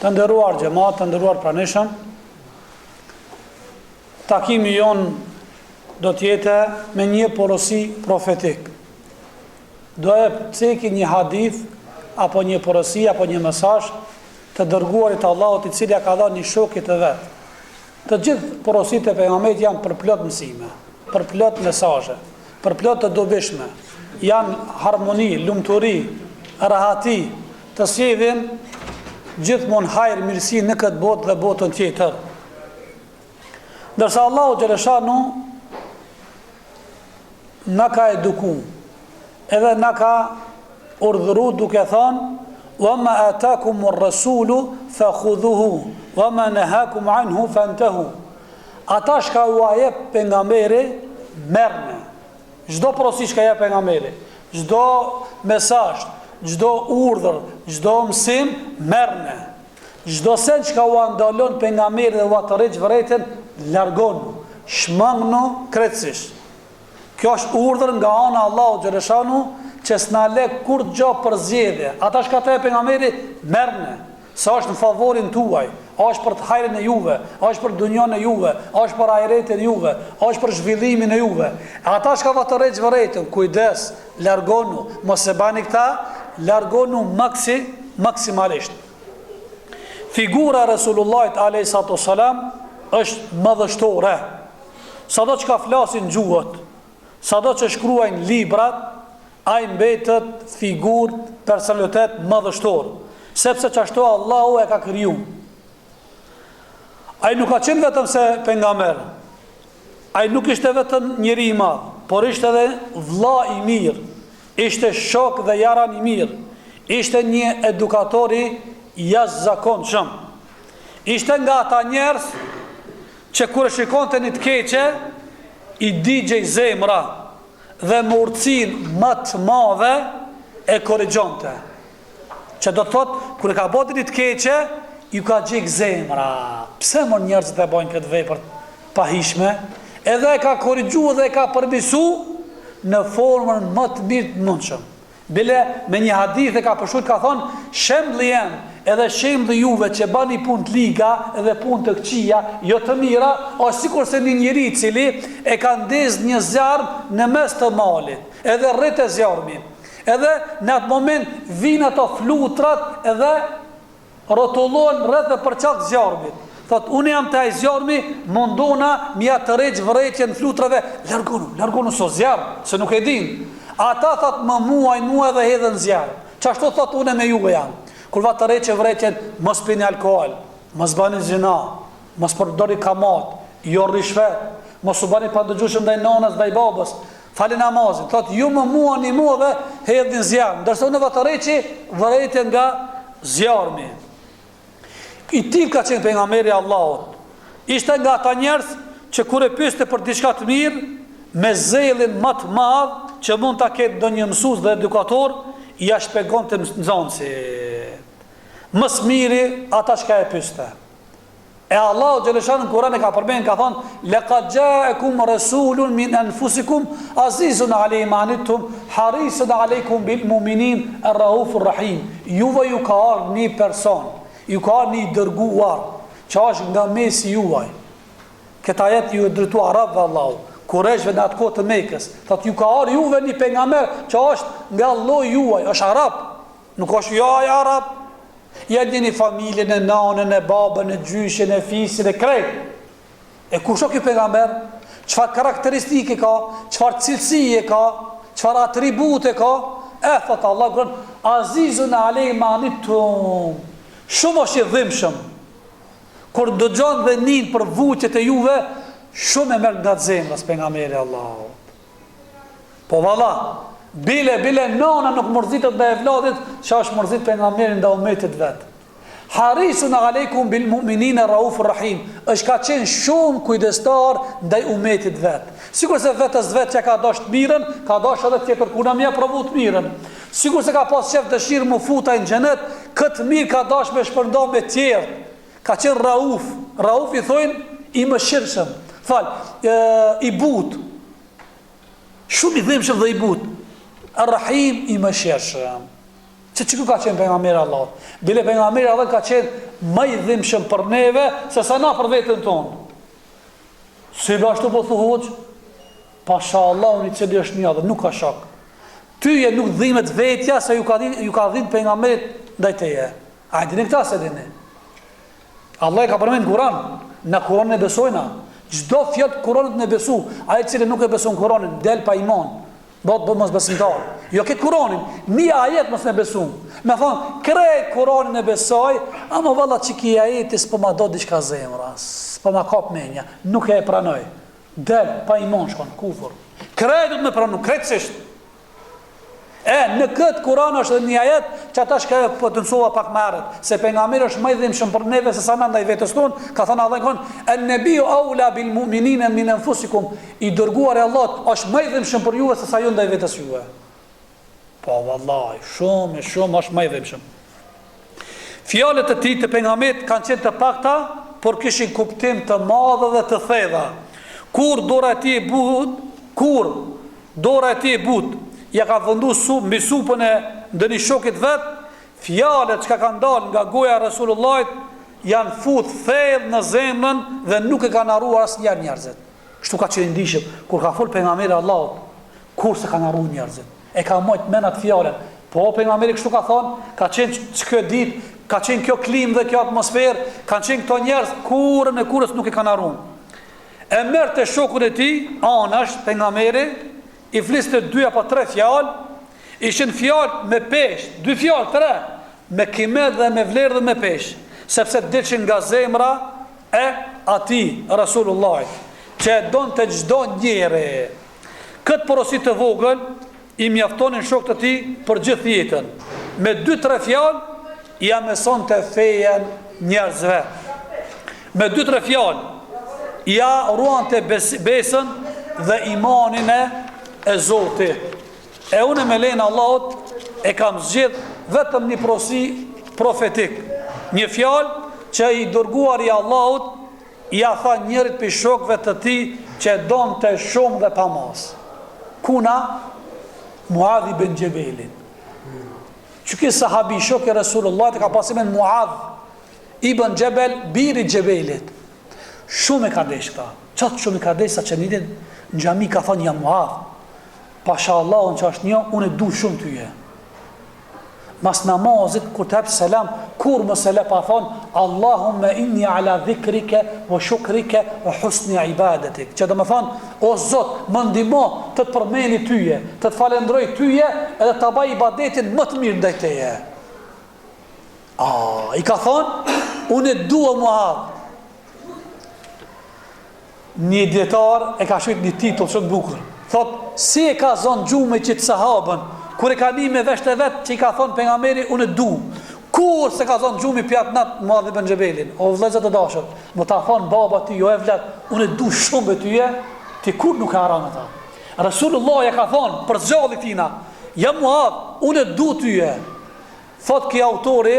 Të nderuar xhamat, të nderuar pranishëm, takimi jon do të jetë me një porosi profetik. Do e ceki një hadith, apo një porosi, apo një mesazh të dërguarit të Allahut, i cili ka dhënë një shokit të vet. Të gjithë porositë e pejgamberit janë për plot mësime, për plot mesazhe, për plot të dobishme. Janë harmoni, lumturi, rahati, të sjellin gjithmonë hajër, mirësi në këtë botë dhe botën tjetër. Ndërsa Allahu xhaleshanu na ka eduku, edhe na ka urdhëru duke thënë: "Wa ma atakumur rasulu fakhudhuhu, wa ma nahakum anhu fantahu." Ata shka u jep pejgamberi, merrni. Çdo porosi që jep pejgamberi, çdo mesazh, çdo urdhër, çdo mësim, merrni. Çdo sen që u ndalon pejgamberi dhe u atërrëj vërejtën, largonu, shmangnu krejtësisht. Kjo është urdhër nga ana e Allahut xhaleshanu, që s'na le kur gjë për zgjedhje. Ata shka të pejgamberi, merrni. Sa është në favorin tuaj, është për të hajrin e juve, është për dunjon e juve, është për ahiretin e juve, është për zhvillimin e juve. Ata shka atërrëj vërejtën, kujdes, largonu, mos e bani këta, largonu maksimalisht. Figura Resulullahit a.s. është madhështore. Sado që ka flasin gjuhët, sado që shkruajnë librat, a i mbetet figur, personalitet madhështor, sepse që ashtu Allahu e ka kriju. A i nuk ka qenë vetëm se pejgamber, a i nuk ishte vetëm njëri i madh, por ishte edhe vlla i mirë, ishte shok dhe jaran i mirë, ishte një edukatori jashtëzakonshëm. Ishte nga ata njerëz që kur e shikonte një të keqe, i digjej zemra dhe më urtësinë më të madhe e korrigjonte. Që do të thotë, kur e ka bërë një të keqe, ju ka gjik zemra. Pse më njerëzit e bojnë këtë vepër pahishme? Edhe e ka korrigju dhe e ka përmisu në formën më të mirë të mundshëm. Bile me një hadith e ka përshkruar, ka thonë: "Shembulli jem edhe shembulli juve që bani punë të liga edhe punë të këqija, jo të mira, është sikur se një njeri i cili e ka ndezë një zjarm në mes të malit, edhe rrit e zjarmi. Edhe në atë moment vinë ato flutrat edhe rrotullohen rreth e përçak zjarmit. Thot, unë jam të ai zjarmi, mundona mja të rejgjë vërejtjen flutrave, largonu so zjarm, se nuk e din." Ata thot, më muaj dhe hedhen zjarm. Qashtu thot, unë me juve jam. Kur va të rejgjë vërejtjen, mos pini alkohol, mos bani zina, mos përdori kamat, jo rishvet, mos u bani pandëgjushëm ndaj nanës, ndaj babës, fali namazin. Thot, ju më muani mua dhe hedhin zjarm. Dërsa unë va të rejgjë vërejtjen nga zjarmi. I tillë ka qenë pejgamberi Allahut. Ishte nga ata njerëz që kur e pyeste për diçka të mirë, me zellin më të madh që mund ta ketë ndonjë mësues dhe edukator, ja shpjegonte nxënësi. Më së miri ata që e pyeste. E Allahu xhaleshanu në Kur'an e ka përmend, ka thonë: "Laqad ja'akum rasulun min anfusikum azizun alayhi ma anittum harisun alaykum bil mu'minin ar-raufur rahim." Juve ju ka ardhur një person, ju ka një dërguar që është nga mesi juaj. Këta jetë ju e drejtu Arabëve Allahu, Kureshve në atë kohë të Mekës. Thot, ju ka ardhur juve një pejgamber që është nga lloji juaj, është Arab. Nuk është jo ai Arab. Ja një familjen e nanën, e babën, e gjyshin, e fisin, e krejt. E kush është ky pejgamber? Çfarë karakteristike ka? Çfarë cilësie ka? Çfarë atribute ka? Thot Allah, azizun alayhi ma anittum. Shumë është i dhimbshëm. Kur dëgjon dhe nin për vuqet e juve, shumë e merr nga zemra pejgamberi Allahut. Po valla, bile nona nuk mërzitet ndaj evladit, që është mërzit pejgamberin ndaj ummetit vet. Harisun alaykum bil mu'minina raufur rahim. Është ka qenë shumë kujdestar ndaj ummetit vet. Sikur se vetës vet që ka dashur mirën, ka dashur edhe tjetër kuna mja provu të mirën. Sikur se ka pas qef dëshirë më futaj në xhenet, këtë mirë ka dashur me shpërnda me tjerë. Ka qenë rauf. Rauf i thojnë i mëshirshëm. I but. Shumë i dhimbshëm dhe i but. Ar-Rahim i mëshirshëm. Çka ka qenë pejgamberi Allah? Bile pejgamberi Allah ka qenë më i dhimbshëm për neve se sa na për veten tonë. Si bashkë po thuaj, pasha Allahun i cili është një dhe nuk ka shok. Tyje nuk dhimet vetja se ju ka dhimbë pejgamberit ndaj teje. A dini këtë se dini? Allah e ka përmend Kur'an, në Kur'an e besojna. Çdo fjalë Kur'anit ne besu, ai i cili nuk e beson Kur'anin del pa iman. Bëhet mos besimtar. Jo këtë Kur'anin, një ajet mos ne besu. Me thonë, krejt Kur'anin e besoj, ama valla çiki ajeti s'po ma do diçka zemra, s'po ma kap menja, nuk e pranoj. Del pa iman shkon kufur. Krejt do të më pranu, krejtësisht. Në këtë Kur'an është një ajet që ata shka po të mësova pak më herët, se pejgamberi është më i dhimbshëm për neve se sa na ndaj vetes tonë, ka thënë Allahu "En-nebiu aula bil mu'minina min anfusikum", i dërguar i Allahut është më i dhimbshëm për juve se sa ju ndaj vetes juve. Po vallahi, shumë është më i dhimbshëm. Fjalët e tij të pejgamberit kanë qenë të pakta, por kishin kuptim të madh dhe të thella. Kur dora e tij e but, ja ka vëndu mbi supën e ndonjë shokit vet, fjalët që kanë dalë nga goja e Resulullahit janë fut thellë në zemrën dhe nuk e kanë harruar asnjëherë njerëzit. Kështu ka qenë ndishëm kur ka fol pejgamberi Allahut, kur se kanë harruar njerëzit. E ka mojt menat fjalën. Po pejgamberi kështu ka thonë, ka qenë çka ditë, ka qenë kjo klimë dhe kjo atmosferë, kanë qenë këto njerëz kurrën e kurrës nuk e kanë harruar. E merrte shokun e tij, anash pejgamberi, i fliste 2 apo 3 fjalë, ishin fjalë me peshë, 2 fjalë, 3, me kimet dhe me vlerë dhe me peshë, sepse dilshin nga zemra e atij Rasulullahit, që e donte çdo njeri. Këtë porosi të vogël i mjaftonin shokët e tij për gjithë jetën. Me 2-3 fjalë ja mësonte fejen njerëzve. Me 2-3 fjalë ja ruante besën dhe imanin e Zotit. E unë me lejnë Allahut e kam zgjedh vetëm një porosi profetik. Një fjalë që i dërguar i Allahut ja tha njërit për shokëve të tij që donte shumë dhe pa mas. Kuna? Muadh ibn Jabelin. Që ky sahabi shok i Resulullahit ka pasimin Muadh ibn Jabel, biri Jabelit. Shumë e ka desh këta. Qatë shumë e ka desh sa që nitin në xhami ka thonë ja Muadh, pasha Allahun që është një, unë e du shumë tyje. Mas namazit, kur të hapë selam, kur më se le pa thonë, Allahumme inni ala dhikrike, o shukrike, o husni ibadetik. Që dhe më thonë, o Zot, më ndimo të të përmeni tyje, të të falendroj tyje, edhe të baj ibadetin më të mirë ndaj teje. I ka thonë, unë e dua Muadh. Një dietar e ka shkruar një titull shumë bukur. Thot, si e ka zonë gjume që të sahabën, kur e ka një me vesht e vetë që i ka thonë pejgamberi, unë e du. Kur se ka zonë gjume pjatë natë Muadh ibn Jabelin, o vëllezër të dashur, më ta thonë baba ty, jo e vlet, unë e du shumë be tyje, ti kur nuk e haran ata. Rasulullah ja ka thonë, për zgjallit tina, ja Muadh, unë e du tyje. Thot ki autori,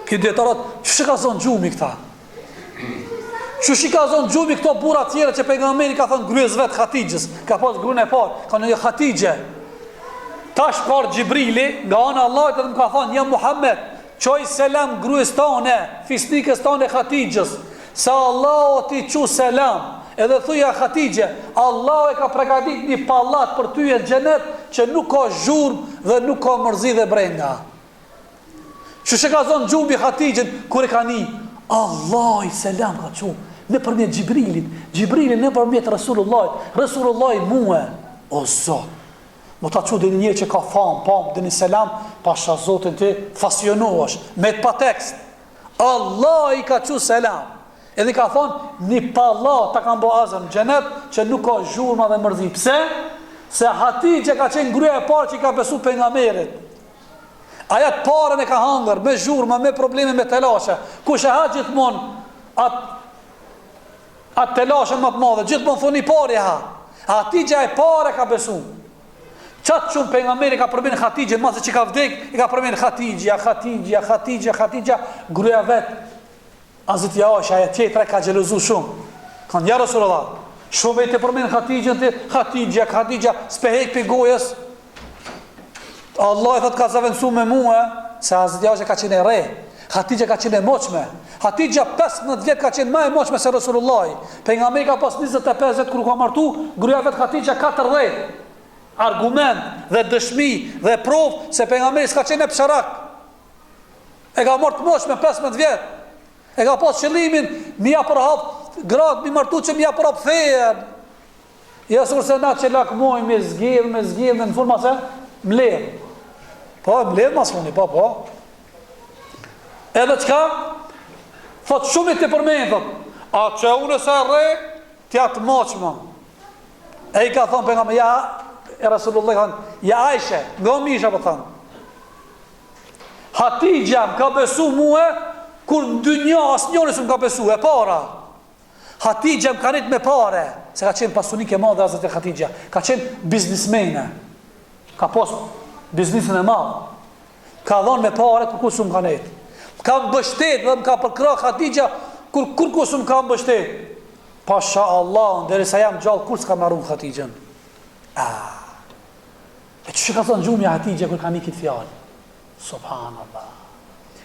ki djetarat, që ka zonë gjume këta? Që shi ka zonë gjumi këto bura tjere që pejgamberi ka thonë gryës vetë Khatijgjës, ka pas grune e parë, ka në një Khatijgje. Tash parë Gjibrili, nga anë Allahit edhe më ka thonë, ja Muhammed, qoj selam gryës tane, fisnikës tane Khatijgjës, sa Allah o ti qu selam, edhe thuja Khatijgje, Allah e ka pregatit një pallat për ty e xhenet që nuk ka zhurmë dhe nuk ka mërzi dhe brenga. Që shi ka zonë gjumi Khatijgjën, kur e ka një, Allah i selam ka qu, në përmjet Gjibrilit, Gjibrilin në përmjet Resulullahit muhe, o Zot, më ta qu dhe një që ka famë, pamë, dhe një selam, pasha Zotin ti fasionohesh, me të pa tekst, Allah i ka qu selam, edhe ka thonë, një pallat ta kanë bo azën në xhenet, që nuk ka zhurma dhe mërzi, pse? Se Hatijgje ka qenë gruaja e parë që i ka besu pejgamberit. Aja të parën e ka hangër, me zhurma, me probleme, me telashe. Kush e ha gjithmonë atë telashe më të madhe, gjithmonë thoni pari ha. Hatijgja e parë ka besu. Qatë shumë pejgamberi ka përmenë Hatijgjen, mase që ka vdek, i ka përmenë Hatijgja, gruaja vetë. Azit Jasha, aja tjetra ka xhelozu shumë. Kanë ja Rasulullah, shumë e të përmenë Hatijgjen, Hatijgja, s'pehek për gojës. Allah e thot ka zavendësu me mua, se Hazreti Aisha ka qenë e re, Hatixha ka qenë e moqme. Hatixha 15 vjet ka qenë më e moqme se Resulullahi. Pejgamberi ka pas 25 vjet kur ka martu, gruaja vet Hatixha 40. Argument dhe dëshmi dhe provë se pejgamberi s'ka qenë psharak. E ka marrë të moqme 15 vjet. E ka pas qëllimin mi ja përhap gratë, mi martu që mi ja përhap fejen. Ja surse na që lakmoj me zgjedh në forma se mledh. Po, mledh mas funi, po. Edhe qka? Thot shumit të përmenjë, thot, a që unë se re, tja të moqëma. E i ka thonë për nga me, ja, e Rasulullah, ja Ajshe, nga misha për thonë. Hatixha më ka besu muhe, kur në dy një asë njëri së më ka besu, e para. Hatixha më ka rrit me pare, se ka qenë pasunik e madhe Hazreti Hatixha, ka qenë biznismene, ka pos biznisin e madhe, ka dhonë me pare, kur së më ka rrit. Ka më bështet dhe më ka përkra Hatixha kur kusë më ka më bështet. Pasha Allah, nderi sa jam gjallë, kur s'ka marru Hatixhën? E që ka thonë gjumi Hatixha kur ka një kitë fjallë? Subhanallah.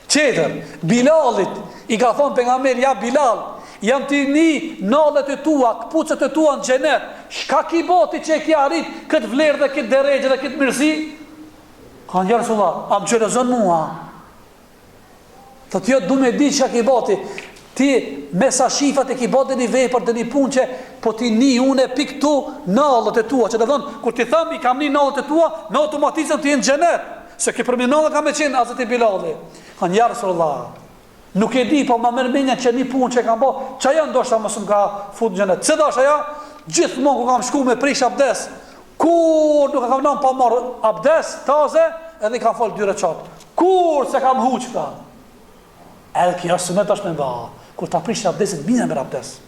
Qetër, Bilalit, i ka thonë pejgamberi, ja Bilal, jam t'i një nallet e tua, këpucët e tua në xhenet, shka ki boti që e ki arrit këtë vlerë dhe këtë deregje dhe këtë mirësi? Ka një Rasulullah, a më qërëzën mua? Thot jo du me di që ki boti, ti me sa shifat e ki boti një vepër dhe një punë që po ti një une pik tu nallët e tua, që të thonë, kur ti thëmë i kam një nallët e tua, me automatizëm ti në xhenet, se ki përmi nallët ka me qenë Hazreti Bilali. Kanë ja Rasulullah, nuk e di, po ma mërmenja që një punë që kam bo, që aja ndoshta mësëm ka fut në xhenet. Se dash aja, gjithmonë ku kam shku me prish abdes, kur nuk kam nëmë pa marë abdes, taze, edhe i kam folë 2 reqat. Kur se kam huq ta. Edhe kjo sunet është me ba, kur ta prish abdesit, mine me abdes.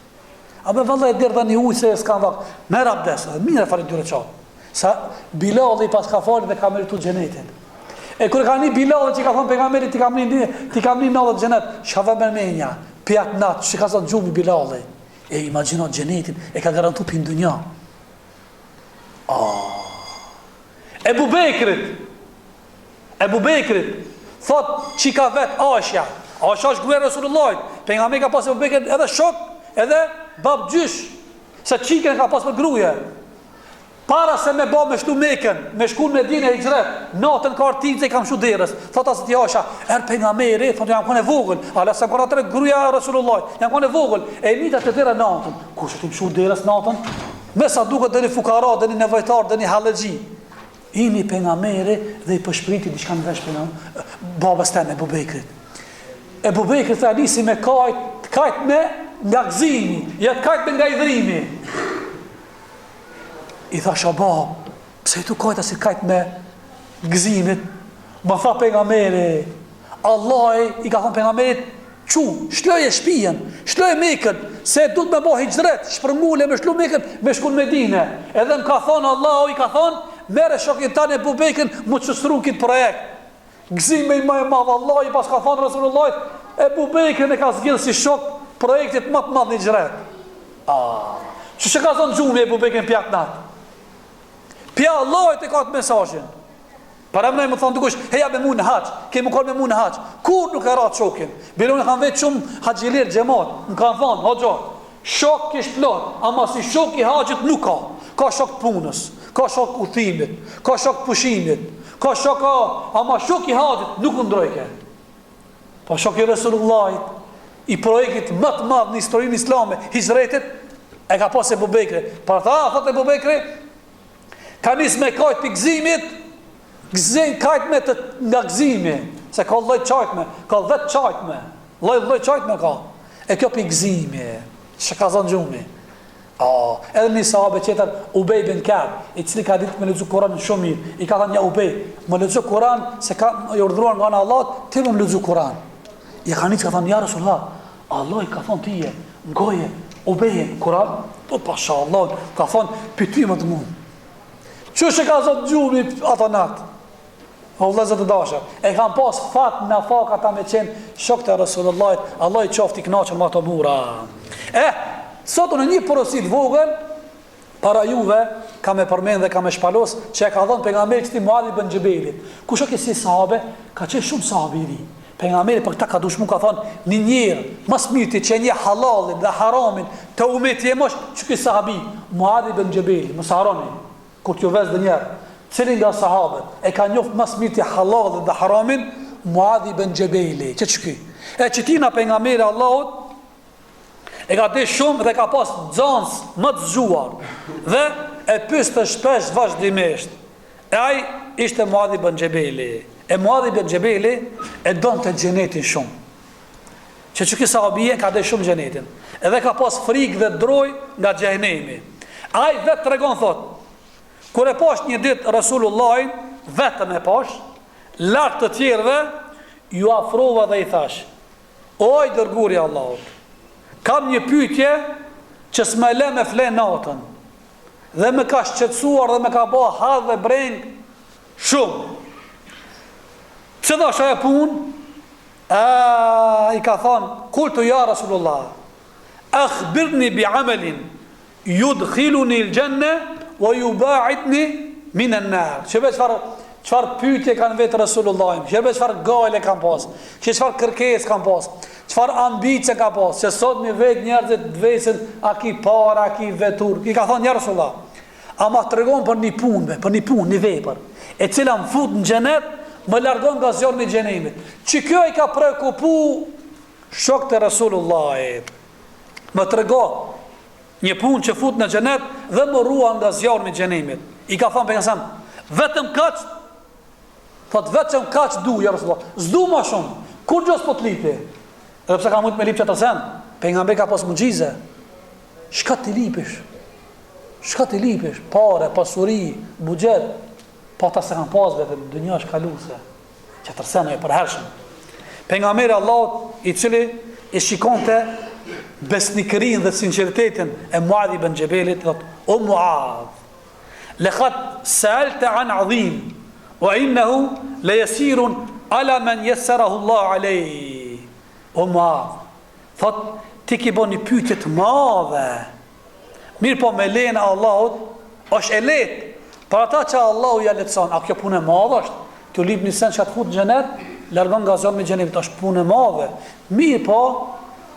A me valla e dirë dhe një ujë se s'kan vak, me abdes, edhe mine falit 2 reqat. Sa Bilal i pas ka falit dhe ka meritu xhenetin. E kur ka një Bilal që ka thonë pejgamberi ti kam një nallët xhenet, shka me menja, pjat natë, që ka zonë gjumi Bilal. E imaginot xhenetin, e ka garantu për ndunja. Ebu Bekrit, thot që ka vet Aisha. Aisha është gruaja e Resulullahit. Pejgamberi ka pas Ebu Bekrin edhe shok, edhe bab gjysh. Se çikën ka pas për gruaje. Para se me ba me shtu Mekën, me shku në Medinë e Hijret, natën ka artimce i kam shu derës. Thot asë ti Aisha, pejgamberi, thot jam kone vogël, ala se kona tëre gruaja e Resulullahit, jam kone vogël, e mita të tëre natën. Kush të më shu derës natën? Me sa duket dhe një fukara, dhe një nevojtar, dhe një halëgji. Imi pejgamberi dhe i përshpriti diçka në vesh babës teme, Ebu Bekrit. Ebu Bekri të alisi me kajt me nga gzimi, jetë kajt me nga idhrimi. I tha shabab, pse tu kajta si kajt me gzimit? Më tha pejgamberi, Allah i ka thonë pejgamberit, shloje shpijen, shloje Mekën, se du të me bo hijret, shpërngule me shlu Mekën, me shku në Medine. Edhe më ka thonë, Allah i ka thonë, mere shokin tani Ebu Bekrin, mu qësru këtë projekt. Gzime i më e madh, Allah i pas ka thonë Rasulullah, Ebu Bekrin e ka zgjidhë si shok projektit më të madh në hijret. Që ka thonë gjumi Ebu Bekrin pjat natë? Pja Allah e ka të mesazhin. Para më më thonë dukush, heja me mu në haq, kemi kërë me mu në haq. Kur nuk e ratë shokin? Bilon e kanë vetë shumë haqjilir gjemat, më kanë thonë, hoxha, shok kishtë plot, ama si shok i haqit nuk ka. Ka shok punës, ka shok udhimit, ka shok pushimit, ka shok ama shok i haqit nuk ndrojke. Po shok i Resulullahit, i projektit më të madh në historinë islame, hijretit, e ka pas Ebu Bekri. Para tha, thot Ebu Bekri, ka nis me kajt për gzimit, kajt me të nga gzimi, se ka lloj qajtme, ka 10 qajtme, lloj qajtme ka. E kjo për gzimi, që ka zonë gjumi. Edhe një sahabe qeter, Ubej bin Ka'b, i cili ka ditë me lexu Kur'an shumë mirë, i ka thënë ja Ubej, më lexo Kur'an, se ka i urdhëruar nga Allah, ti më lexo Kur'an. I ka nis ka thënë ja Rasulullah, Allah i ka thënë tije, ngoje, Ubej Kur'an, po pasha Allah, ka thënë pyetje më të mund. Çu ka zonë gjumi ato natë? O vëllezër të dashur, e kanë pas fat në fak ata me qenë shokët e Resulullahit, Allah i qoftë i kënaqur me ato burra. Sot në një porosit vogël, Para juve ka me përmend dhe ka me shpalos që e ka dhënë pejgamberi këtij Muadh ibn Xhebelit. Kush është si sahabe? Ka qenë shumë sahabe i ri. Pejgamberi për këtë ka dushmu ka thonë një njerë mas mirë që një halalin dhe haramin të umeti e mosh që këj sahabi Muadh ibn Xhebeli, mos haroni kur t'ju vez dhe njerë cilin nga sahabet e ka njoft mas mirë të halalin dhe haramin Muadh ibn Xhebeli që këj e që tina pejgamberi Allahut e ka të shumë dhe ka pas dzans më të zgjuar dhe e pyste shpesh vazhdimisht e aj ishte Muadh ibn Xhebeli. E Muadh ibn Xhebeli e donte xhenetin shumë. Që kësaj sahabie ka dhe shumë xhenetin. Edhe ka pas frikë dhe droj nga xhenemi. Ai vetë tregon thot, kur e pash një ditë Rasulullahin, vetëm e pash, lart të tjerëve, ju afrova dhe i thash: "O i dërguari i Allahut, kam një pyetje që s'më lë me flen natën." Dhe më ka shqetësuar dhe më ka bë hall dhe breng shumë. Pse do shë e pun? I ka thonë, kultu ja Rasulullah, akhbirni bi amelin, yudkhiluni l'gjenne, wa yubaidni minan nar. Shebe qëfar pyetje kanë vetë Rasulullah, shebe qëfar gajle kanë pas, qëfar kërkes kanë pas, qëfar ambice kanë pas, që sot një vetë njerëzit dvesin, a ki para, a ki vetur. I ka thonë, ja Rasulullah, ama të regon për një punë, një vepër, e cila më fut në xhenet, më largon nga zjarri i xhenemit. Që kjo i ka prekupu shok të Rasulullahit. Më tregon një punë që fut në xhenet dhe më ruan nga zjarri i xhenemit. I ka thënë pejgamberi, vetëm kaç, thot vetëm kaç du ja Rasulullah. S'du më shumë. Kur gjos po të lipi? Edhe pse ka mund me lip çata sen, pejgamberi ka pas mucize. Çka ti lipesh? Çka ti lipesh? Parë, pasuri, buxhet. Pa ta se kanë pas vetëm dënja është kaluse që tërsena e përhershëm. Pejgamberi Allahut i cili i shikonte besnikërinë dhe sinqeritetin e Muadh ibn Xhebelit, thotë: "O Muadh, laqad sa'alta an 'azim wa innahu la yasirun ala man yassarahu Allah alayhi." O Muadh, thotë ti ke bën një pyetje të madhe. Mirë po me lejen e Allahut është e lehtë. Për ata që Allahu ja lehtëson, a kjo punë e madhe është? Të lip një sen që atë fut në xhenet, largon nga zjarri i xhenemit, është punë e madhe. Mirë po,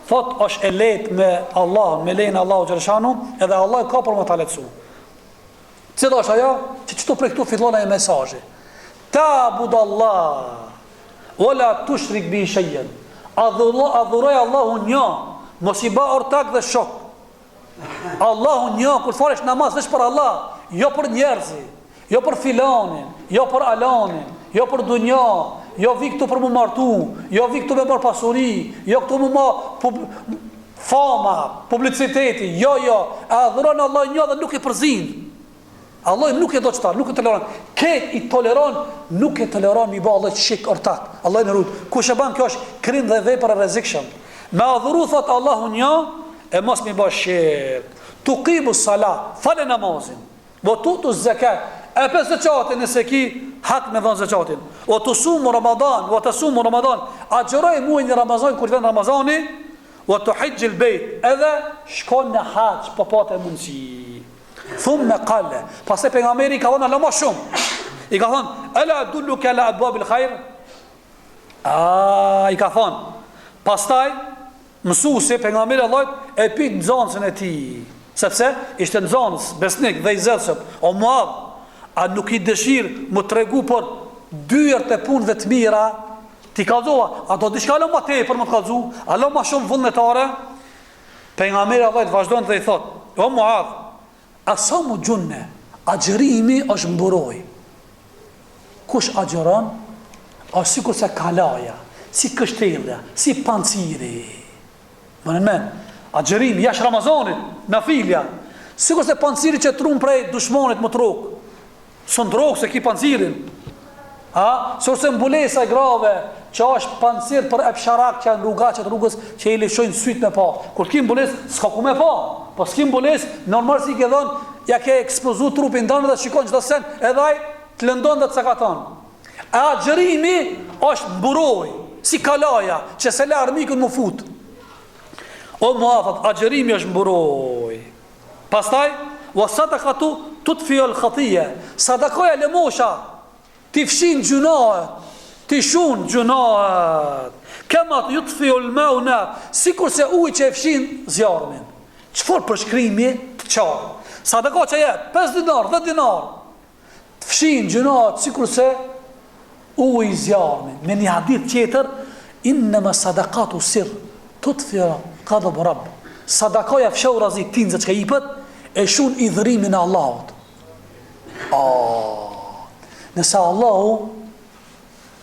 thot është e lehtë me Allah, me lejen e Allahu xhaleshanu, edhe Allah ka për më ta lehtësu. Cila është ajo? Që çto për këtu fillon ai mesazhi. Ta'budallah wala tushrik bi shay'an. Adhuroj Allahun një, mos i bë ortak dhe shok. Allahun një, kur falesh namaz veç për Allah, jo për njerëzi, jo për filanin, jo për alanin, jo për dunja, jo vi këtu për më martu, jo vi këtu me marr pasuri, jo këtu më fama, publiciteti, jo, adhuron Allah një dhe nuk e përzin. Allah nuk e do qëtar, nuk e toleron. Këtë i toleron, nuk e toleron mi ba Allah shik ortak. Allah në rrut, ku shë ban kjo është krim dhe vepër e rezikshëm. Me adhuru, thot Allahu një, e mos mi ba shirk. Tu qimu salat, fale namazin. Vo tutu zekat, e pe zekatin nëse ki hak me dhënë zekatin. O të sumu Ramadan, o të sumu Ramadan, agjeroj muajin e Ramazan, kur vjen Ramazani, o të hijgjil bejt, edhe shkon në haqë, po pate mundësi. Thumë me kalle, pasë pejgamberi ka thonë, ala ma shumë. I ka thonë, ala dulluke ala abwabil khajr. I ka thonë, pastaj, mësuesi pejgamberi Allahut e pyet nxënësin e tij, sepse ishte nxënës besnik dhe i zellshëm. O Muadh, a nuk i dëshirë më tregu për dyert e punëve të mira? Ti kallzova, a do diçka më tepër më të kallzu? A më shumë vullnetare? Pejgamberi Allahut vazhdon dhe i thot: O Muadh, asamu gjunne, agjerimi është mburoj. Kush agjeron, është sikur se kalaja, si kështellja, si panciri. Më nëmen, agjerimi, jash Ramazanit, në filja, sikur se panciri që trunë prej dushmonit më trokë, së ndrokë se ki pancirin. Sikur se mbulesa e grave, që është pancir për epsharak që janë rrugacet rrugës që i lishojnë syt me pa. Kur t'ki mbules, s'ka ku me pa. Po s'ki mbules, normal si ke dhonë, ja ke ekspozu trupin dënë dhe shikon që të sen, edhe aj të lëndon dhe të cakaton. Agjerimi është mburoj, si kalaja, që se le armikën më fut. O Muadh, agjerimi është mburoj. Pastaj, wa sadaqatu tutfi al-khatiya. Sadaqoja lëmosha ti fshin gjunahet, ti shun gjunahet. Kema yutfi al-ma'u nar, sikur se uji që e fshin zjarmin. Çfarë përshkrimi të qartë. Sadaka që je 5 dinar, 10 dinar, të fshin gjunahet sikur se uji zjarmin. Me një hadith tjetër, innama sadaqatu sirr tutfi ghadab rabb. Sadakaja fshurazi tinzë që jepet e shun i dhërimin e Allahut. Nëse Allahu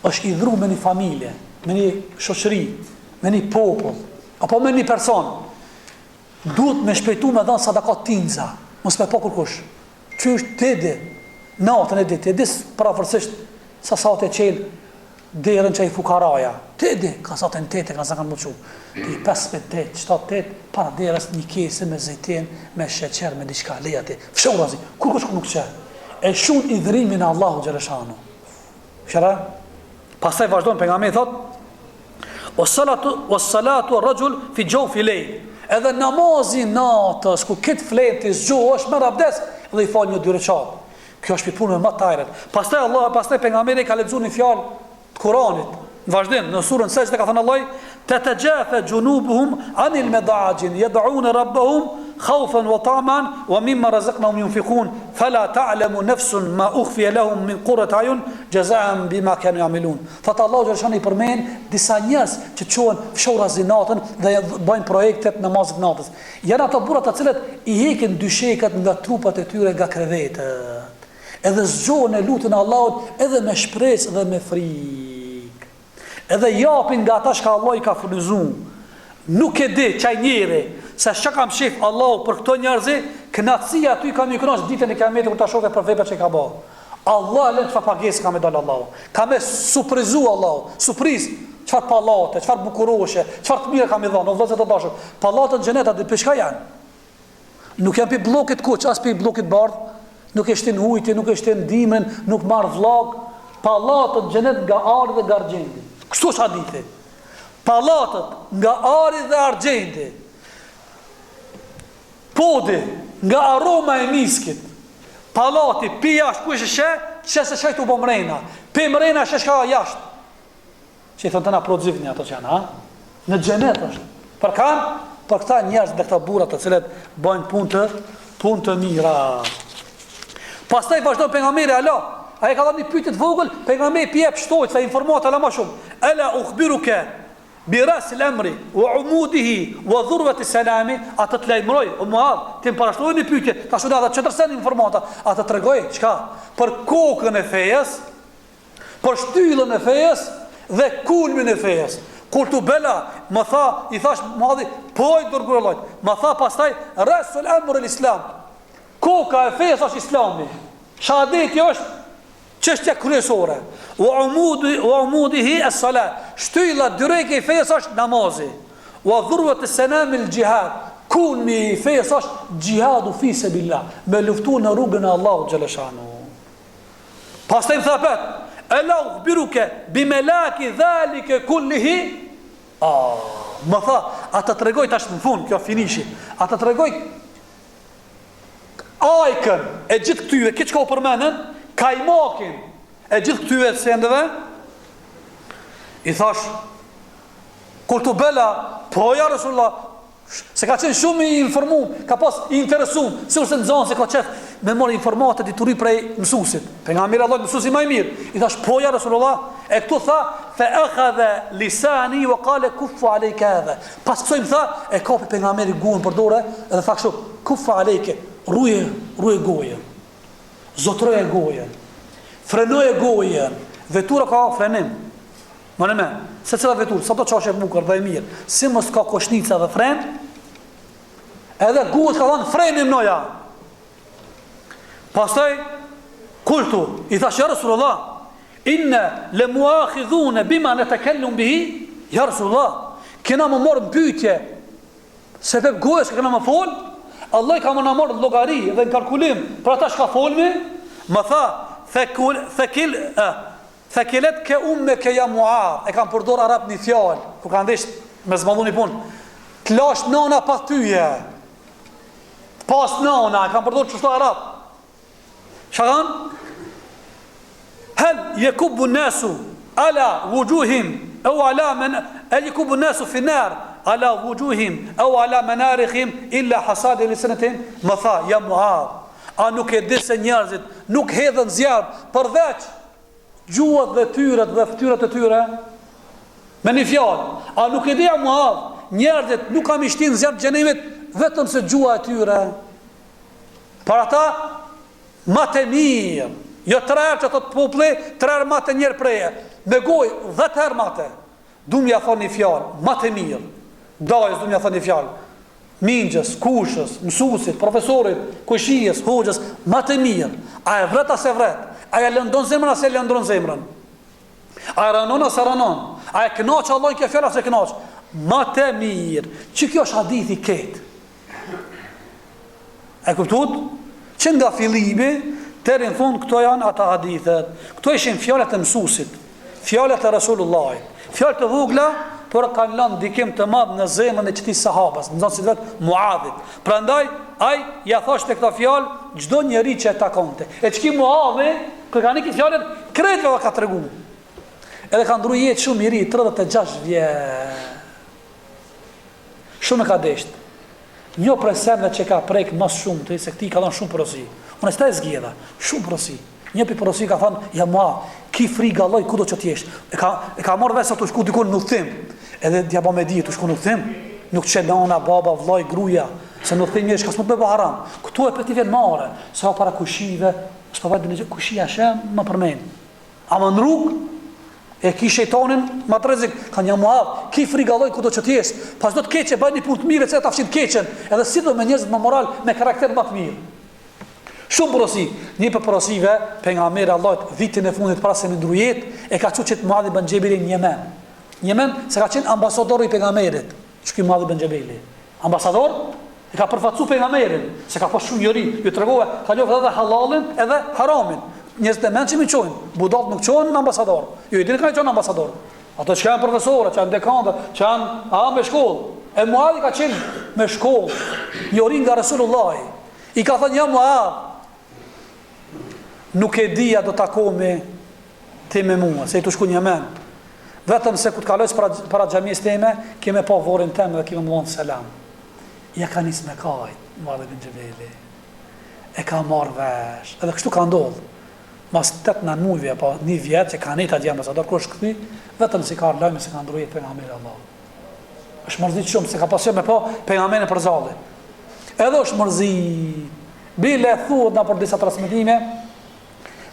është i dhuru me një familje, me një shoqëri, me një popull, apo me një person, duhet me shpejtu me dhanë sadakat tinza, mos me po kërkush. Që është të edhe, natën e ditë, të edis parafërsisht sa të qelë derën që i fukaraja. Të edhe, ka sa të në tete, ka sa kanë muqu. Të i 15, 7, para derës një kese me zejten, me sheqer, me diçka, lejati. Fshurazi, kërkush nuk që. E shun i dhrimin e Allahu Gjereshanu. Shëra? Pastaj vazhdojnë pejgamberi thot: "Was-salatu ar-rajul fi jawfi layl." Edhe namazi natës ku këtë fleti zgjohesh me abdes dhe i fal një 2 rekat. Kjo është punë më të ajret. Pastaj pejgamberi ka lexuar një fjalë të Kuranit. Në vazhdim në surën Sejdë ka thënë Allah: "Tatajafa junubuhum 'anil madajin yad'un rabbahum khawfan wa ta'man wa mimma razaqnahum yunfiqun fala ta'lamu nafsun ma ukhfiya lahum min qurrati ayun jazaan bima kanu ya'malun." Fat Allahu xhaleshani përmend disa njerëz që quhen fshurazi natën dhe bëjnë projektet namazit natës. Janë ato burra të cilët i hekin dyshekat nga trupat e tyre nga krevetët. Edhe zgjohen e lutën Allahut edhe me shpresë dhe me frikë. Edhe japin nga ata që Allah i ka furnizuar. Nuk e di çaj njeri se çka kam shef Allahu për këto njerëz, kënaqësia aty kam i kënaq ditën e Kiametit kur ta shohë për veprat që ka bërë. Allah lën çfarë pagesë ka me dal Allahu. Ka me surprizu Allahu. Surprizë, çfarë pallate, çfarë bukuroshe, çfarë të mira ka me dhënë, o vëllezër të dashur. Pallatet në xhenet aty peshka janë. Nuk janë pi bllokit kuç, as pi bllokit bardh, nuk e shtin hujti, nuk e shtin dimën, nuk marr vllak. Pallatet në xhenet nga ari dhe nga argjendi. Kështu është hadithi. Pallatet nga ari dhe argjendi. Podi nga aroma e miskit. Pallati pi jashtë ku është se shajt u bë mrena. Pi mrena shka jashtë. Që i thonë të na prozivni ato që janë, ha? Në xhenet është. Për kanë? Për këta njerëz dhe këta burra të cilët bëjnë punë të mira. Pastaj vazhdon pejgamberi ai ka dhënë një pyetje të vogël, pejgamberi pi jep shtojt, tha informata la më shumë. Ala ukhbiruka bi ras al-amri wa umudihi wa dhurwati salami, ata të lajmëroj o Muad, ti më parashtroi një pyetje, tash do ata 400 informata, ata tregoj çka për kokën e fejes, për shtyllën e fejes dhe kulmin e fejes. Kur tu bela, më tha, i thash Muadi, po i dërgoj Allah. Më tha pastaj rasul amr al-islam. Koka e fejes është Islami. Shahadeti është çështja kryesore. Wa umudihi as-salat. Shtylla dyreke e fejes është namazi. Wa dhurwat as-sanam al-jihad. Kulmi i fejes është jihadu fi sabilillah, me luftu në rrugën e Allahut xhaleshanu. Pastaj më tha pat: "Ela ukhbiruka bimalaki dhalika kullihi." Më tha, ata tregoj tash në fund, kjo finishi. Ata tregoj ajkën e gjithë këtyre, këtë që ka u përmenën, kajmakin e gjithë këtyre sendeve, i thash, kur të bela, po ja Resulullah, se ka qenë shumë i informum, ka pas i interesum, se urse në zonë se ka qef me mori informatet i turi prej mësusit. Për nga mirë Allah, mësusi ma i mirë. I thash, po ja Resulullah, e këtu tha, fe akhadha lisani wa qala kuffu alejke edhe. Pas kësoj më tha, e kapi për nga mirë guën për dore, edhe tha kështu, kuffu alejke, ruje gojen, zotroje gojen, frenoje gojen, vetura ka frenim, më në me, se cila vetur, sa to qashe bukër dhe e mirë, si mos ka koshnica dhe fren, edhe guët ka dhanë frenim noja. Pastaj, kultu, i thash, ja Rasulullah, inne le muakhidhune bima në të kellum bihi, ja Rasulullah, kena më morë në pytje, se pep gojës ka kena më folë, Allah i ka më në morë logari dhe në kalkulim për ata shka folmi, më tha, thekilet ke umme ke ja Muad, e kam përdor arab një fjallë, ku ka ndisht me zmadhu një punë, të lash nana pa tyje, pas nana, e kam përdor çështo arab. Çfarë? Hal yakubu nasu ala wujuhim aw ala man yakubu nasu fi nar ala wujuhim aw ala manarihim illa hasad lisanatin matha ya Muadh. A nuk e di se njerëzit nuk hedhën zjarr përveç gjuhët dhe tyret dhe fytyrat e tyre? Me një fjalë, a nuk e di a Muadh, njerëzit nuk kam ishtin zjarr xhenemit vetëm se gjuha e tyre? Për ata ma të mirë, jo 3 herë që thot populli, 3 herë ma të njerë preje, me gojë 10 herë ma të, du m'ja thonë një fjalë, ma të mirë, dajës du m'ja thonë një fjalë, mingjës, kushës, mësusit, profesorit, kushijës, hoxhës, ma të mirë, a e vret as e vret, a e lëndon zemrën as e lëndon zemrën, a e ranon as e ranon, a e kënaq Allah kjo fjalë as e kënaq, ma të mirë, që kjo është hadithi ketë. E kuptuat? Që nga fillimi deri në fund këto janë ata hadithet. Këto ishin fjalët e mësuesit, fjalët e Rasulullahit, fjalë të vogla, por kanë lënë ndikim të madh në zemrën e çtij sahabas, nxënësit vet Muadhit. Prandaj ai ja thoshte këto fjalë çdo njeri që e takonte. E çki Muadhi, kur kanë këtë fjalë, kretëve ka treguar. Edhe ka ndruar jetë shumë i ri, 36 vjet. Shumë ka deshtë. Një presemve që ka prek mas shumë të, se këti ka dhënë shumë porosi. Unë e sta e zgjeda, shumë porosi. Një për porosi ka thënë, ja ma, ki friga loj, kudo që t'jesh. E ka marrë vesa të shku dikon në udhtim. Edhe dja ba me di, të shku në udhtim. Nuk që nana, baba, vllai, gruja, se në udhtim njësh, ka s'mut me bë haram. Këtu e për t'i vjen mare, sa para kushive, s'pa vajtë në kushia shem, më përmen. A më në rrugë, e ki shejtonin ma të rrezik, kanë një Muadh, ki frigalloj kudo që t'jes, pas do të keqe, bëjnë një punë të mirë, se ta fshin të keqen, edhe si do me njerëzit më moral, me karakter më të mirë. Shumë porosi, një për porosive, pejgamberi Allahut vitin e fundit para se me ndrujet, e ka çuçit Muadh ibn Xhebeli në Yemen. Yemen, se ka qenë ambasador i pejgamberit, që ky Muadh ibn Xhebeli. Ambasador, e ka përfaqësuar pejgamberin, se ka pas shumë njëri, ju tregova, ka lëvë edhe halalin edhe haramin. Njerëzit e mençi më çojnë, budallt nuk çojnë ambasador. Jo i dini kanë çon ambasador. Ato që janë profesorë, që janë dekantë, që janë me shkollë. E Muadhi ka qenë me shkollë, njëri nga Resulullahi. I ka thënë ja Muadh, nuk e dija do takohemi ti me mua, se i të shku një men. Vetëm se ku të kalojës para xhamisë time, keme pa vorin tem dhe keme më vonë selam. Ja ka nis me kajt, Muadh ibn Xhebeli. E ka marrë vesh, edhe kështu ka ndodhur. Mas 8-9 muajve apo 1 vjet që kanë ata ambasador kur shkthi, vetëm si ka lajmë se ka ndruar pejgamberi Allah. Është mërzit shumë se ka pasur me pa pejgamberin për zallë. Edhe është mërzit. Bile thuhet na për disa transmetime,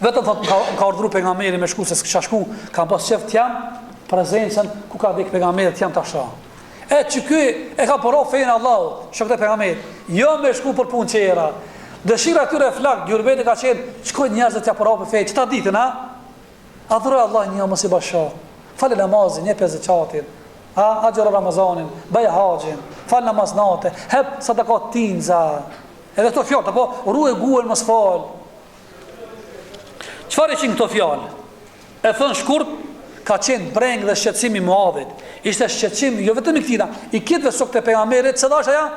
vetëm thot ka urdhëruar pejgamberi me shku se s'ka shku, ka pas çeft jam prezencën ku ka dhënë pejgamberi jam tash. E që ky e ka porë fenë Allahut, shokët e pejgamberit. Jo me shku për punë çera. Dëshira tyre flak, Gjurbeti ka qenë, shkojnë njerëzit t'ja përhape fejt, që ta ditën, a? Adhuroj Allah një mësi bashkë, falë namazin, një 50 qatin, agjëra Ramazanin, bëj haxhin, falë namaz nate, hep sadakat tinza, edhe këto fjallë, apo ruaj guën mos fal. Çfarë ishin këto fjallë? E thënë shkurt, ka qenë breng dhe shqetësimi Muadhit, ishte shqetësim, jo vetëm i këtina, i kitëve sokë të pejgamberit, se dash aja,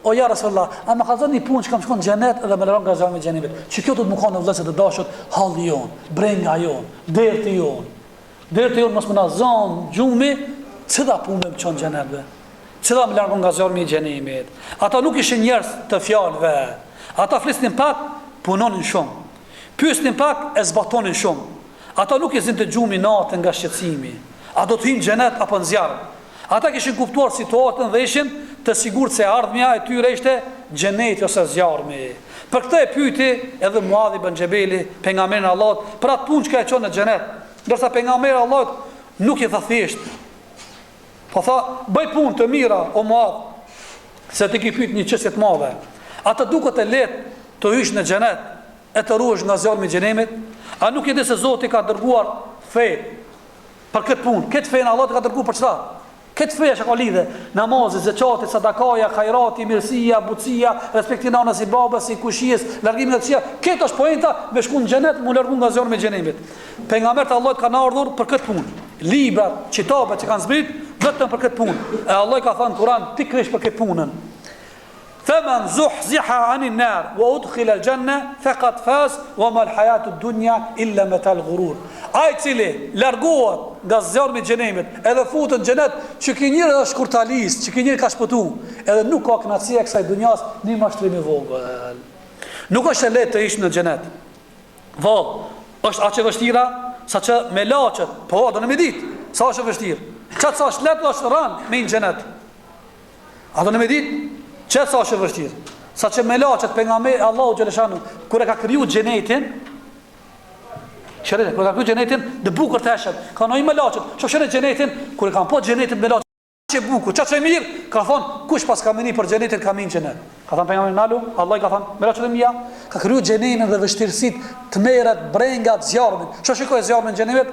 o ja Rasulullah, a më ka dhënë një punë që kam shkon në xhenet edhe më lëron nga zjarmi i xhenemit. Që kjo do të më kanë vëllezër të dashur, halli jon, brenga jon, derti jon. Derti jon mos më na zon gjumi, çfarë punë më çon në xhenet. Çfarë më largon nga zjarmi i xhenemit. Ata nuk ishin njerëz të fjalëve. Ata flisnin pak, punonin shumë. Pyesnin pak, e zbatonin shumë. Ata nuk i zinte gjumi natën nga shqetësimi. A do të hyjnë në xhenet apo në zjarr? Ata kishin kuptuar situatën dhe ishin të sigurt se ardhmja e tyre ishte xheneti ose zjarmi. Për këtë e pyeti edhe Muadh ibn Xhebeli pejgamberin e Allahut për atë punë që ka qenë në xhenet. Ndërsa pejgamberi i Allahut nuk i tha thjesht. Po tha, bëj punë të mira o Muadh, se ti ke pyet një çështje të madhe. Ata duket e lehtë të hysh në xhenet e të ruhesh nga zjarmi i xhenemit? A nuk e di se Zoti ka dërguar fe për këtë punë? Këtë fe Allahu ka dërguar për çfarë? Këtë feja që ka lidhe, namazit, zeqati, sadakaja, kajrati, mirësia, butësia, respekti nanës i babës, i kushijës, largimi nga këqija, këtë është poenta me shku në xhenet, mu largu nga zjarmi i xhenemit. Pejgamberi Allahut kanë ardhur për këtë punë. Librat, kitabet që kanë zbrit, vetëm për këtë punë. E Allah ka thënë në Kur'an pikërisht për këtë punën. Faman zuhziha anin nar wa udkhila al-janna faqad faz wa ma al-hayatu ad-dunya illa matal ghurur. Ai cili largohet nga zjarmi i xhenemit, edhe futet në xhenet, që ky njeri është shkurtalist, që ky njeri ka shpëtu, edhe nuk ka kënaqësi e kësaj dunjas, një mashtrim i vogël. Nuk është e lehtë të ish në xhenet. Vallë, është aq e vështira saqë me laçet, po do në me ditë, sa është e vështirë. Çfarë sa është lehtë është rën me në xhenet. A do në me ditë, çfarë sa është e vështirë. Saqë me laçet pejgamberi Allahu xhaleshanu kur e ka kriju xhenetin, kur ka kriju xhenetin, dhe bukur të heshet, ka noi me laçet. Shoqëre xhenetin, kur e kanë po xhenetin me laçet, çe bukur, çfarë mirë, ka thonë kush pas ka meni për xhenetin ka min xhenet. Ka thënë pejgamberi nalu, Allah i ka thënë, me laçet e mia, ka kriju xhenetin dhe vështirësitë të merret brengat zjarmin. Ço shikoj zjarmin në xhenet,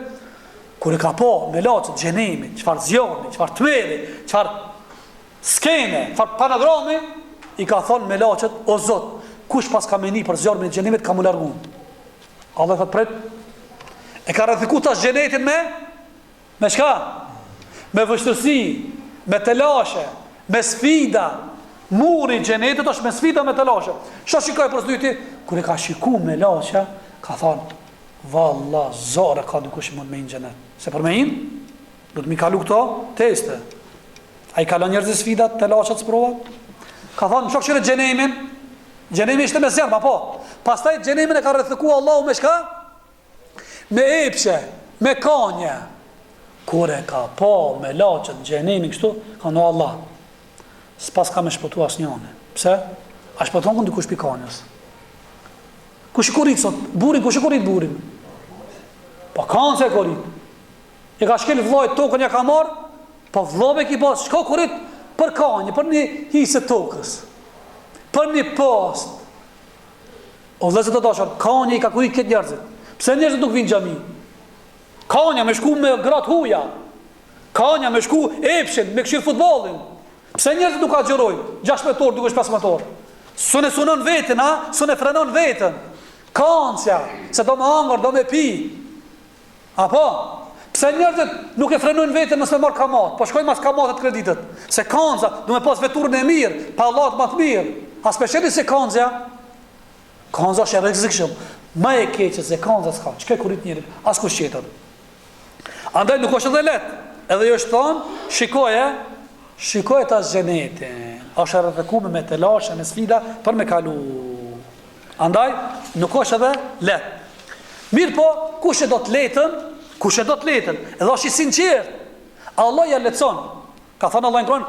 kur e ka po me laçet xhenetin, çfarë zjarmi, çfarë tmerri, çfarë skene, çfarë panagrami, i ka thonë me laçet, o Zot, kush pas ka meni për zjarmin e xhenemit ka mu largu. Allah thot pret. E ka rrethiku tash xhenetin me çka? Me vështirësi, me telashe, me sfida. Muri i xhenetit është me sfida, me telashe. Ço shikoj për zdyti, kur e ka shiku me laçe, ka thonë, valla zore ka dikush mund me në xhenet. Se për me in, do të mi kalu këto teste. Ai kalon njerëz sfidat, telashet, sprovat. Ka thonë, shokëshire xhenemi ishte me zjarm, apo? Pastaj xhenemin e ka rrethiku Allahu me çka? Me epshe, me kanje. Kur e ka po me laçet xhenemin kështu, ka no Allah. S'pas ka me shpëtu asnjëne. Pse? A shpëton ku dikush pikanës. Kush kurit sot? Burin, kush kurit burin? Po kanë se kurit. E ka shkel vllajt tokën ja ka marr, po vllove ki pas, shko kurit për kanje, për një hisë tokës. Për një post. O vëllezër të dashur, kanje i ka kurit këtë njerëzit. Pse njerëzit nuk vinë xhami? Kanja me shku me gratë huja. Kanja me shku epshin, me këshir futbollin. Pse njerëzit nuk agjerojnë? 16 orë, duke 15 orë. Sune sunon vetën, sune frenon vetën. Kancia, se do me hangër, do me pi. Apo? Pse njerëzit nuk e frenojnë vetën nëse me marë kamat, po shkojnë mas kamatet kreditet. Se kanza, do me pas veturën e mirë, pa Allah më të mirë. As pesheri se kanzja është e rrezikshëm. Ma e keqe se kanza s'ka, çka kurit njëri, as kush tjetër. Andaj nuk është edhe lehtë. Edhe jo është thonë, shikoje ta xhenetin. Është rrethkuar me telashe, me sfida për me kalu. Andaj nuk është edhe lehtë. Mirë po, kush e do të letën, edhe është i sinqert. Allah ja leçon. Ka thënë Allah në Kur'an,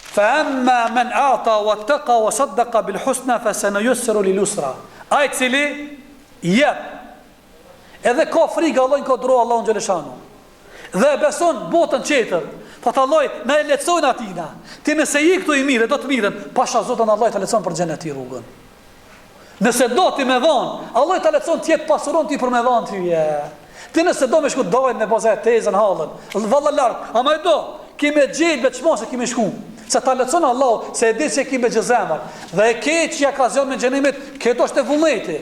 fa amma man ata wattaqa wa saddaqa bil husna fasanuyassiru lil usra. Ai cili jep, edhe ka frikë Allah në kodro Allah në gjeleshanu, dhe beson botën qeter, po të Allah në e lecojnë atina, ti nëse i këtu i mire, do të miren, pasha zotën Allah të lecon për gjenet i rrugën. Nëse do ti me dhanë, Allah të lecon tjetë pasuron ti për me dhanë tyje. Ti nëse do me shku dojnë me bazet tezën halën, valla larkë, ama e do, kime gjetë me qmo se kime shku. Se ta lecon Allah, se e di se kime gjëzemar. Dhe e ketë që ja ka zion me gjenimit, këtë është e vullneti.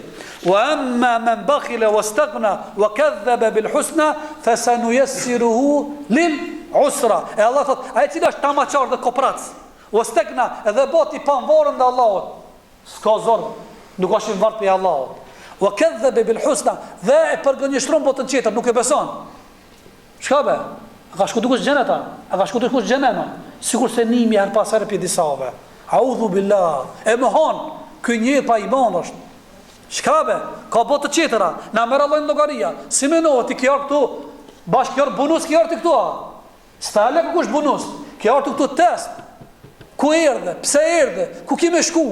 Wa amma man bakhila wastagna wa kadhaba bil husna fasanuyassiruhu lil usra. E Allah thot, ai cili është tamaqar dhe koprac, wastagna edhe boti panvarur ndaj Allahut. S'ka zor, nuk është i vartë për Allahut. Wa kadhaba bil husna, dhe e përgënjeshtron botën tjetër, nuk e beson. Çka be? A ka shku dikush xheneta? A ka shku dikush xhenema? Sikur se nimi her pas herë për disave. Audhu billah. E mohon, ky njeri pa iman është. Çka be? Ka botë të tjetëra. Na merr Allah në llogaria. Si mendova ti kjo këtu? Bashkë kjo bonus kjo ti këtu. Stale ku kush bonus? Kjo këtu test. Ku erdhe? Pse erdhe? Ku kimë shku?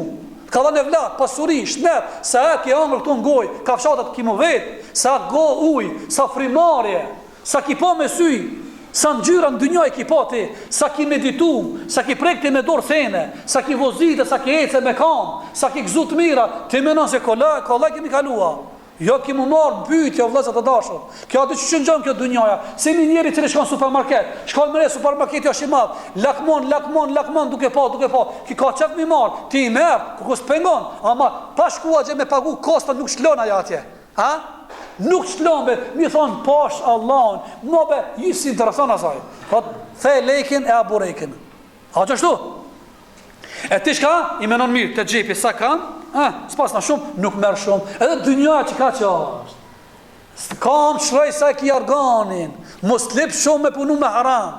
Ka dhënë vllak, pasuri, shnep, sa ke ëmbël këtu në gojë, ka fshatat kimu vet, sa go ujë, sa frimarje, sa ki po me sy, sa ngjyra në dynjë ki po ti, sa ki meditu, sa ki prekti me dorë thene, sa ki vozite, sa ki ece me kam, sa ki gzu të mira, ti menon se kolla kemi kalua. Jo ki mu marë bytja vëllezër të dashur. Kjo aty që shëngjon kjo dynjaja. Si një njeri që shkon supermarket, shkon me supermarketi është i madh, lakmon duke pa. Ki ka çaf mi marr, ti i merr, ku s'pengon, ama pa shkuar që me pagu kosta nuk shlon ajo atje. Ha? Nuk shlon be, mi thon pash Allahun, mo be, si intereson asaj. Po the lekin e aburekin. A çështu? E ti shka i menon mirë të gjepi sa kanë, s'pas na shumë, nuk merr shumë. Edhe dynja që ka që është. S'kam shroj sa ki organin, mos lip shumë me punu me haram.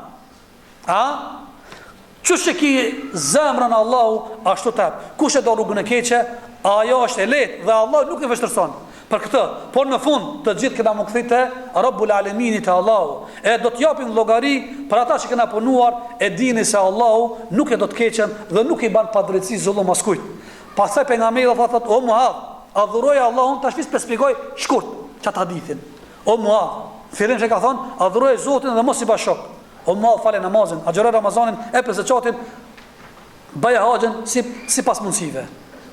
Qështë që ki zemrën Allahu, ashtu tep. Kush e do rrugën e keqe, ajo është e letë dhe Allah nuk e vështërson. Për këtë, por në fund të gjithë këna më këthite Rabbul Aleminit e Allahu. E do t'japim llogari për ata që këna punuar, e dini se Allahu nuk e do t'keqen dhe nuk i ban padrejtësi zullum askujt. Pastaj pejgamberi thotë, o Muadh, adhuroj Allahun, tash nis spjegoj shkurt çat hadithin. O Muadh, fillim që ka thonë, adhuroj Zotin dhe mos i bashok. O Muadh, fale namazin, agjëroj Ramazanin, e për zakatin, bëja haxhin sipas mundësive.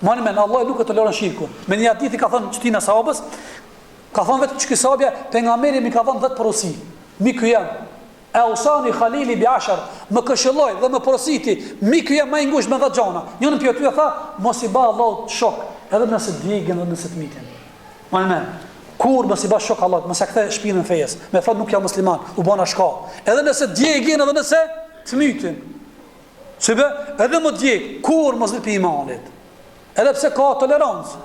Mani men, Allah nuk e toleron shirkun. Me një hadithi ka thënë qëtina sahabës, ka thënë vetë që kësë sahabja, pejgamberi mi ka thënë 10 porosi. Mi këjem, e usani Khalili bi ashar, më këshilloj dhe më porositi, mi këjem ma ingush me 10 gjana. Njënë pjo ty e tha, mos i ba Allah të shok, edhe nëse djegin dhe nëse të mitin. Mani men, kur mos i ba shok Allah, mos e kthe shpinën fejes, me thënë nuk jam musliman, u bana shka. Edhe nëse djegin edhe nëse të mitin. Sëbe, edhe më djeg, kur mos lipi imanit. Edhe pse ka tolerancë.